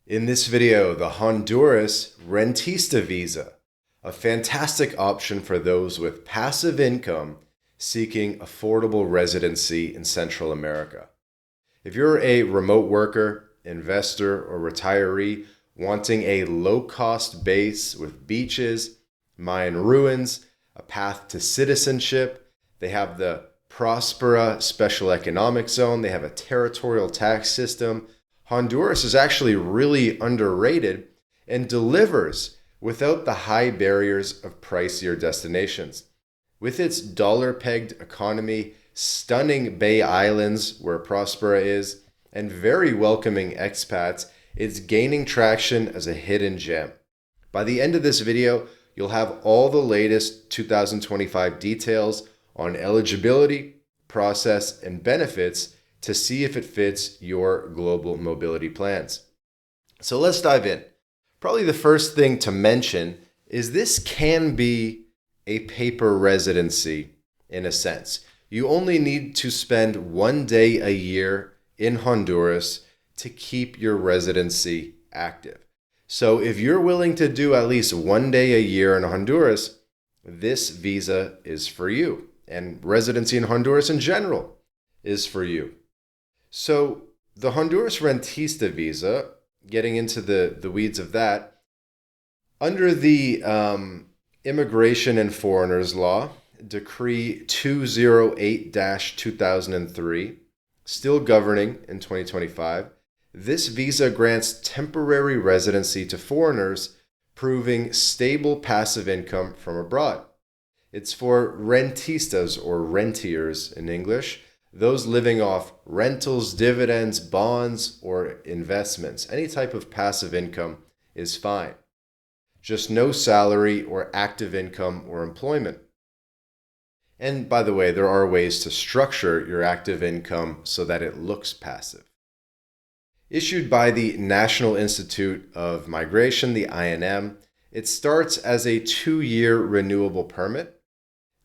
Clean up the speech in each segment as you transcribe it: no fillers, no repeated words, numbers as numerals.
In this video, the Honduras Rentista Visa, a fantastic option for those with passive income seeking affordable residency in Central America. If you're a remote worker, investor, or retiree wanting a low-cost base with beaches, Mayan ruins, a path to citizenship, they have the Prospera Special Economic Zone, they have a territorial tax system. Honduras is actually really underrated and delivers without the high barriers of pricier destinations. With its dollar-pegged economy, stunning Bay Islands where Prospera is, and very welcoming expats, it's gaining traction as a hidden gem. By the end of this video, you'll have all the latest 2025 details on eligibility, process, and benefits to see if it fits your global mobility plans. So let's dive in. Probably the first thing to mention is this can be a paper residency in a sense. You only need to spend 1 day a year in Honduras to keep your residency active. So if you're willing to do at least 1 day a year in Honduras, this visa is for you. And residency in Honduras in general is for you. So the Honduras Rentista Visa, getting into the weeds of that, under the Immigration and Foreigners Law, Decree 208-2003, still governing in 2025, this visa grants temporary residency to foreigners proving stable passive income from abroad. It's for rentistas or rentiers in English, those living off rentals, dividends, bonds, or investments. Any type of passive income is fine. Just no salary or active income or employment. And by the way, there are ways to structure your active income so that it looks passive. Issued by the National Institute of Migration, the INM, it starts as a 2-year renewable permit,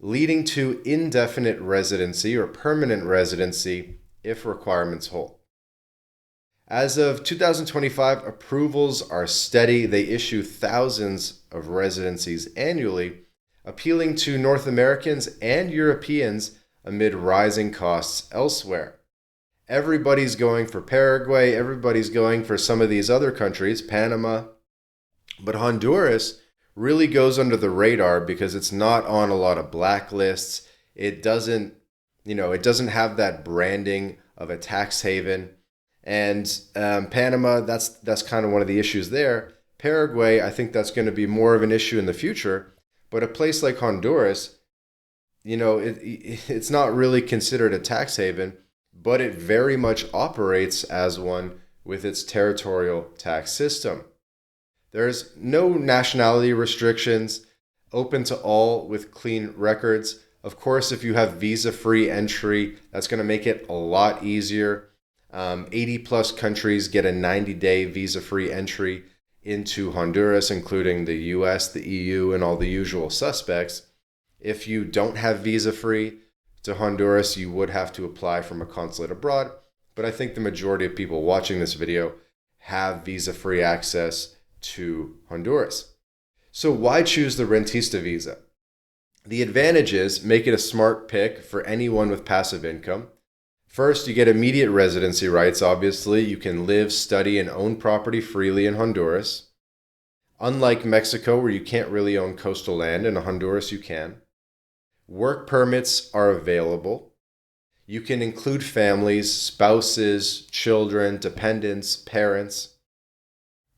leading to indefinite residency or permanent residency if requirements hold. As of 2025, approvals are steady. They issue thousands of residencies annually, appealing to North Americans and Europeans amid rising costs elsewhere. Everybody's going for Paraguay, everybody's going for some of these other countries, Panama, but Honduras really goes under the radar because it's not on a lot of blacklists. It doesn't have that branding of a tax haven. And Panama, that's kind of one of the issues there. Paraguay, I think that's going to be more of an issue in the future. But a place like Honduras, it's not really considered a tax haven, but it very much operates as one with its territorial tax system. There's no nationality restrictions, open to all with clean records. Of course, if you have visa-free entry, that's going to make it a lot easier. 80 plus countries get a 90-day visa-free entry into Honduras, including the US, the EU, and all the usual suspects. If you don't have visa-free to Honduras, you would have to apply from a consulate abroad. But I think the majority of people watching this video have visa-free access to Honduras. So why choose the Rentista Visa? The advantages make it a smart pick for anyone with passive income. First, you get immediate residency rights, obviously. You can live, study, and own property freely in Honduras. Unlike Mexico, where you can't really own coastal land, in Honduras you can. Work permits are available. You can include families, spouses, children, dependents, parents.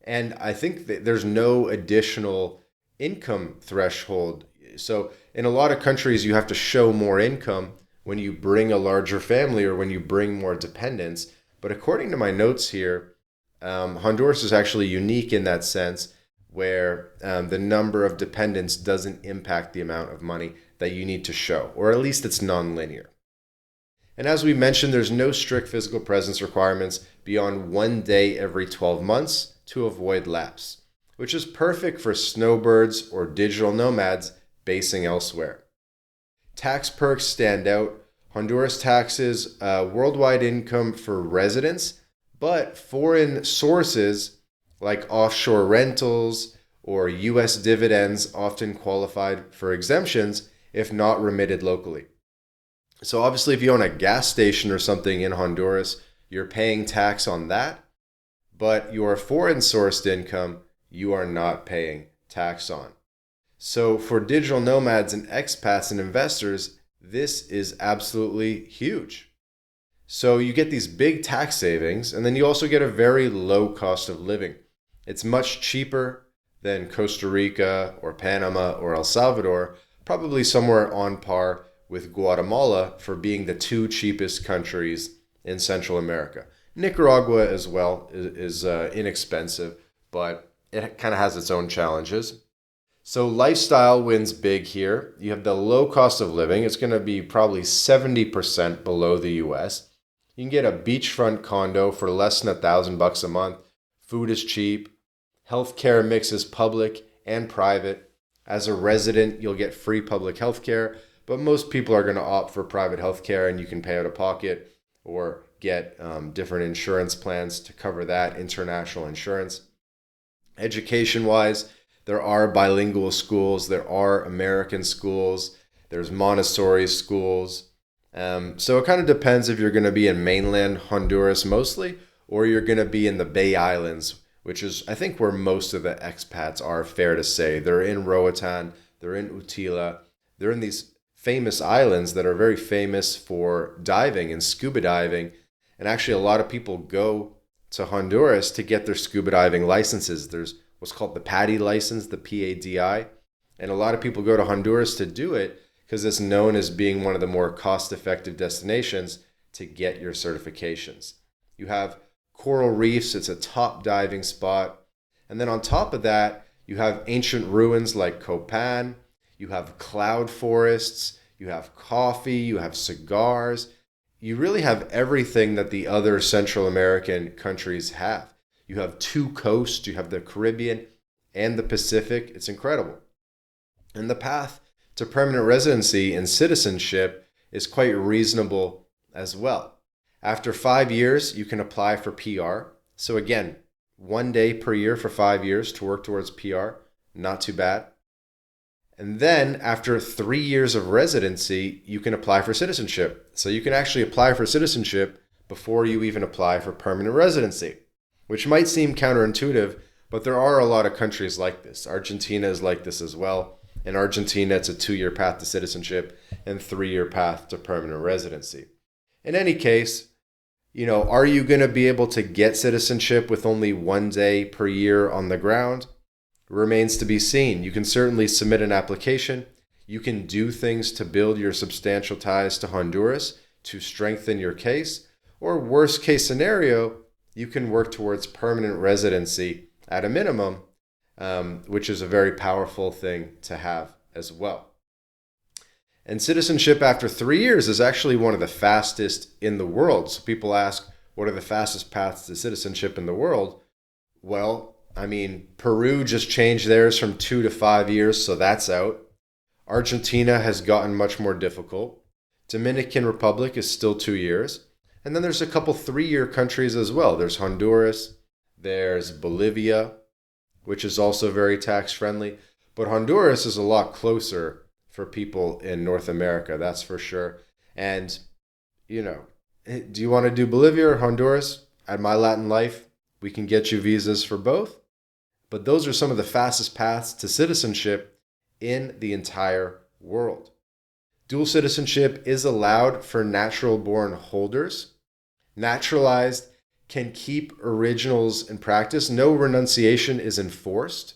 And I think that there's no additional income threshold. So in a lot of countries, you have to show more income when you bring a larger family or when you bring more dependents. But according to my notes here, Honduras is actually unique in that sense where the number of dependents doesn't impact the amount of money that you need to show, or at least it's nonlinear. And as we mentioned, there's no strict physical presence requirements beyond 1 day every 12 months to avoid lapse, which is perfect for snowbirds or digital nomads basing elsewhere. Tax perks stand out. Honduras taxes worldwide income for residents, but foreign sources like offshore rentals or US dividends often qualified for exemptions if not remitted locally. So obviously if you own a gas station or something in Honduras, you're paying tax on that, but your foreign sourced income, you are not paying tax on. So for digital nomads and expats and investors, this is absolutely huge. So you get these big tax savings, and then you also get a very low cost of living. It's much cheaper than Costa Rica or Panama or El Salvador, probably somewhere on par with Guatemala for being the two cheapest countries in Central America. Nicaragua as well is inexpensive, but it kind of has its own challenges. So lifestyle wins big here. You have the low cost of living. It's going to be probably 70% below the US. You can get a beachfront condo for less than $1,000 a month. Food is cheap. Healthcare mixes public and private. As a resident, you'll get free public healthcare, but most people are going to opt for private healthcare, and you can pay out of pocket or get different insurance plans to cover that, international insurance. Education-wise, there are bilingual schools, there are American schools, there's Montessori schools. So it kind of depends if you're going to be in mainland Honduras mostly, or you're going to be in the Bay Islands, which is, I think, where most of the expats are, fair to say. They're in Roatan, they're in Utila, they're in these famous islands that are very famous for diving and scuba diving. And actually, a lot of people go to Honduras to get their scuba diving licenses. There's what's called the PADI license, the PADI. And a lot of people go to Honduras to do it because it's known as being one of the more cost-effective destinations to get your certifications. You have coral reefs, it's a top diving spot. And then on top of that, you have ancient ruins like Copan, you have cloud forests, you have coffee, you have cigars. You really have everything that the other Central American countries have. You have two coasts, you have the Caribbean and the Pacific. It's incredible. And the path to permanent residency and citizenship is quite reasonable as well. After 5 years, you can apply for PR. So again, 1 day per year for 5 years to work towards PR. Not too bad. And then after 3 years of residency, you can apply for citizenship. So you can actually apply for citizenship before you even apply for permanent residency, which might seem counterintuitive, but there are a lot of countries like this. Argentina is like this as well. In Argentina, it's a 2-year path to citizenship and 3-year path to permanent residency. In any case, are you going to be able to get citizenship with only 1 day per year on the ground? Remains to be seen. You can certainly submit an application. You can do things to build your substantial ties to Honduras to strengthen your case. Or worst case scenario, you can work towards permanent residency at a minimum, which is a very powerful thing to have as well. And citizenship after 3 years is actually one of the fastest in the world. So people ask, what are the fastest paths to citizenship in the world? Well, Peru just changed theirs from 2 to 5 years, so that's out. Argentina has gotten much more difficult. Dominican Republic is still 2 years. And then there's a couple 3-year countries as well. There's Honduras, there's Bolivia, which is also very tax friendly. But Honduras is a lot closer for people in North America, that's for sure. And, do you want to do Bolivia or Honduras? At MyLatinLife, we can get you visas for both. But those are some of the fastest paths to citizenship in the entire world. Dual citizenship is allowed for natural-born holders. Naturalized can keep originals in practice. No renunciation is enforced.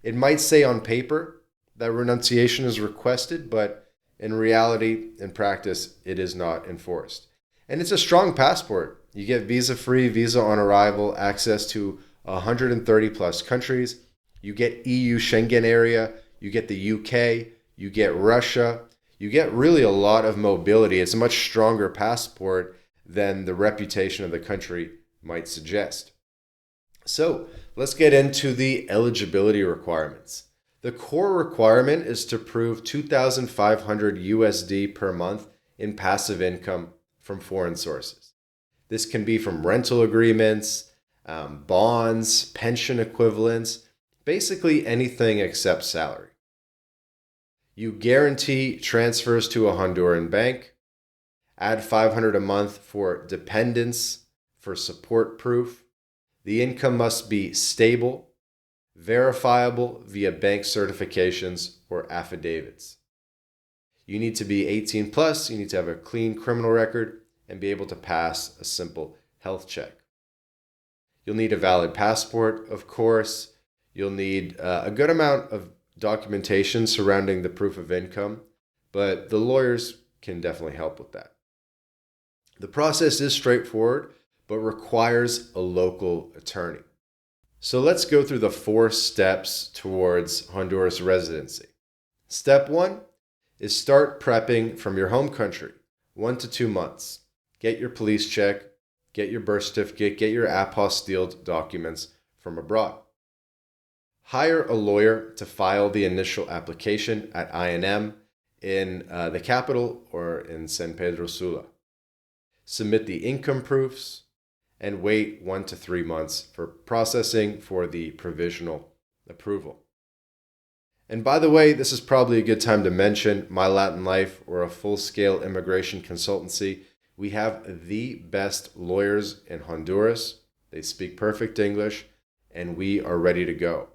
It might say on paper that renunciation is requested, but in reality, in practice, it is not enforced. And it's a strong passport. You get visa-free, visa on arrival, access to 130 plus countries. You get EU Schengen area, you get the UK, you get Russia. You get really a lot of mobility. It's a much stronger passport than the reputation of the country might suggest. So let's get into the eligibility requirements. The core requirement is to prove 2,500 USD per month in passive income from foreign sources. This can be from rental agreements, bonds, pension equivalents, basically anything except salary. You guarantee transfers to a Honduran bank. Add $500 a month for dependents for support proof. The income must be stable, verifiable via bank certifications or affidavits. You need to be 18 plus, you need to have a clean criminal record, and be able to pass a simple health check. You'll need a valid passport, of course. You'll need a good amount of documentation surrounding the proof of income, but the lawyers can definitely help with that. The process is straightforward, but requires a local attorney. So let's go through the 4 steps towards Honduras residency. Step 1 is start prepping from your home country, 1 to 2 months. Get your police check, get your birth certificate, get your apostilled documents from abroad. Hire a lawyer to file the initial application at INM in the capital or in San Pedro Sula. Submit the income proofs and wait 1 to 3 months for processing for the provisional approval. And by the way, this is probably a good time to mention MyLatinLife, or a full-scale immigration consultancy. We have the best lawyers in Honduras. They speak perfect English, and we are ready to go.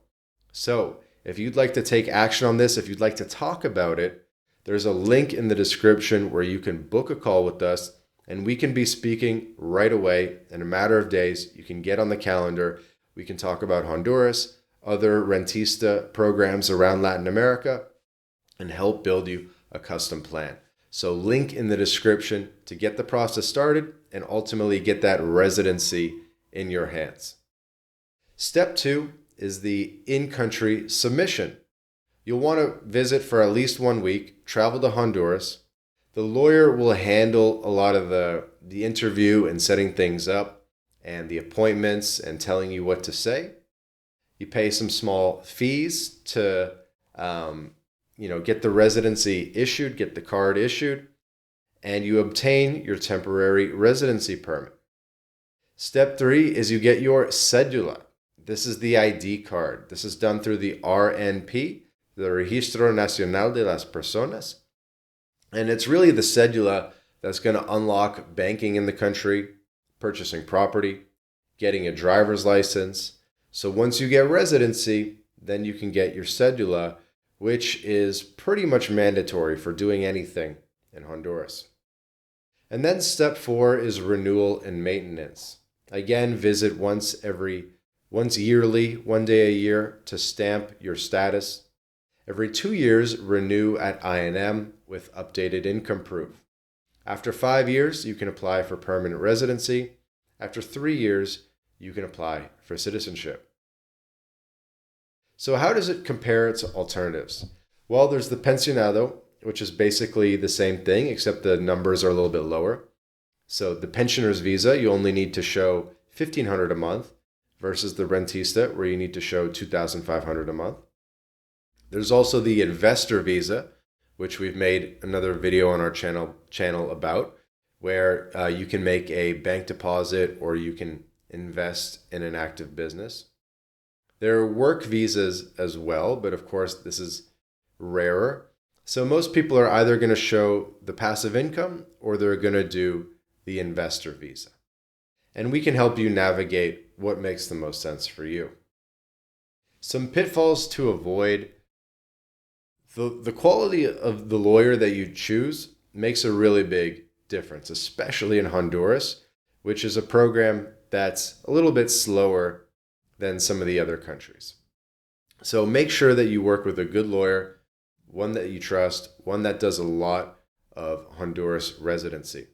So if you'd like to take action on this, if you'd like to talk about it, there's a link in the description where you can book a call with us, and we can be speaking right away. In a matter of days, you can get on the calendar. We can talk about Honduras, other Rentista programs around Latin America, and help build you a custom plan. So link in the description to get the process started and ultimately get that residency in your hands. Step 2 is the in-country submission. You'll want to visit for at least 1 week, travel to Honduras. The lawyer will handle a lot of the interview and setting things up and the appointments and telling you what to say. You pay some small fees to get the residency issued, get the card issued, and you obtain your temporary residency permit. Step 3 is you get your cédula. This is the ID card. This is done through the RNP, the Registro Nacional de las Personas. And it's really the cédula that's going to unlock banking in the country, purchasing property, getting a driver's license. So once you get residency, then you can get your cédula, which is pretty much mandatory for doing anything in Honduras. And then step 4 is renewal and maintenance. Again, visit once yearly, 1 day a year to stamp your status. Every 2 years, renew at INM with updated income proof. After 5 years, you can apply for permanent residency. After 3 years, you can apply for citizenship. So how does it compare to alternatives? Well, there's the pensionado, which is basically the same thing, except the numbers are a little bit lower. So the pensioner's visa, you only need to show $1,500 a month versus the rentista, where you need to show $2,500 a month. There's also the investor visa, which we've made another video on our channel about, where you can make a bank deposit or you can invest in an active business. There are work visas as well, but of course this is rarer. So most people are either going to show the passive income or they're going to do the investor visa. And we can help you navigate what makes the most sense for you. Some pitfalls to avoid. The quality of the lawyer that you choose makes a really big difference, especially in Honduras, which is a program that's a little bit slower than some of the other countries. So make sure that you work with a good lawyer, one that you trust, one that does a lot of Honduras residency.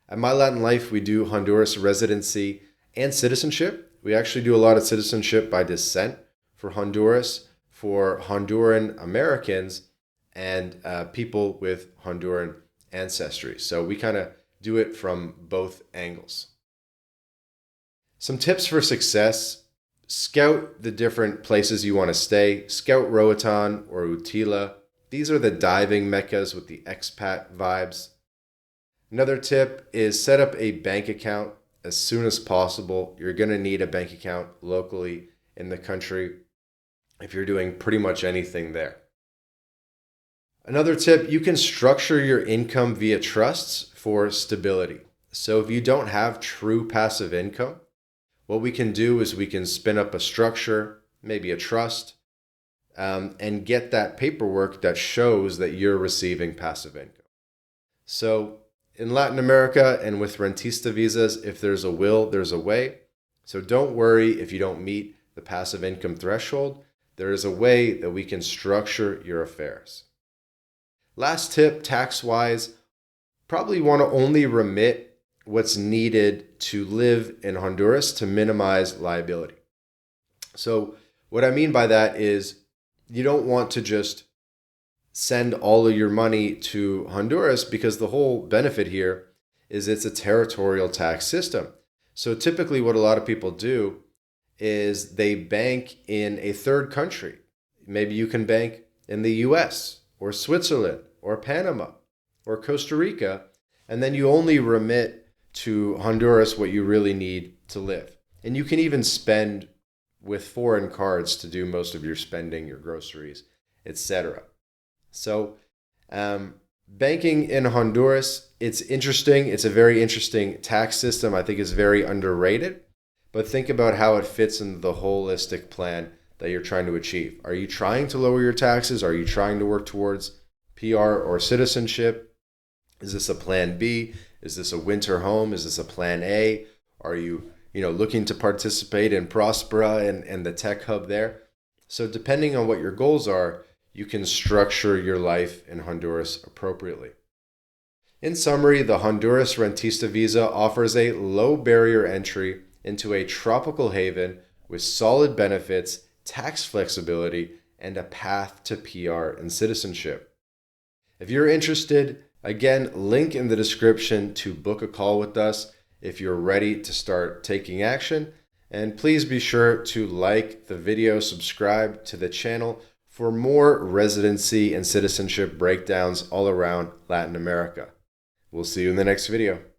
At MyLatinLife, we do Honduras residency and citizenship. We actually do a lot of citizenship by descent for Honduras, for Honduran Americans and people with Honduran ancestry. So we kind of do it from both angles. Some tips for success: scout the different places you want to stay. Scout Roatan or Utila. These are the diving meccas with the expat vibes. Another tip is set up a bank account, as soon as possible. You're going to need a bank account locally in the country if you're doing pretty much anything there. Another tip, you can structure your income via trusts for stability. So if you don't have true passive income, what we can do is we can spin up a structure, maybe a trust, and get that paperwork that shows that you're receiving passive income. So in Latin America and with Rentista visas, if there's a will, there's a way. So don't worry if you don't meet the passive income threshold. There is a way that we can structure your affairs. Last tip, tax-wise, probably want to only remit what's needed to live in Honduras to minimize liability. So what I mean by that is you don't want to just send all of your money to Honduras, because the whole benefit here is it's a territorial tax system. So typically what a lot of people do is they bank in a third country. Maybe you can bank in the US or Switzerland or Panama or Costa Rica, and then you only remit to Honduras what you really need to live. And you can even spend with foreign cards to do most of your spending, your groceries, etc. So banking in Honduras, it's interesting. It's a very interesting tax system. I think it's very underrated. But think about how it fits into the holistic plan that you're trying to achieve. Are you trying to lower your taxes? Are you trying to work towards PR or citizenship? Is this a plan B? Is this a winter home? Is this a plan A? Are you looking to participate in Prospera and the tech hub there? So depending on what your goals are, you can structure your life in Honduras appropriately. In summary, the Honduras Rentista Visa offers a low barrier entry into a tropical haven with solid benefits, tax flexibility, and a path to PR and citizenship. If you're interested, again, link in the description to book a call with us if you're ready to start taking action. And please be sure to like the video, subscribe to the channel for more residency and citizenship breakdowns all around Latin America. We'll see you in the next video.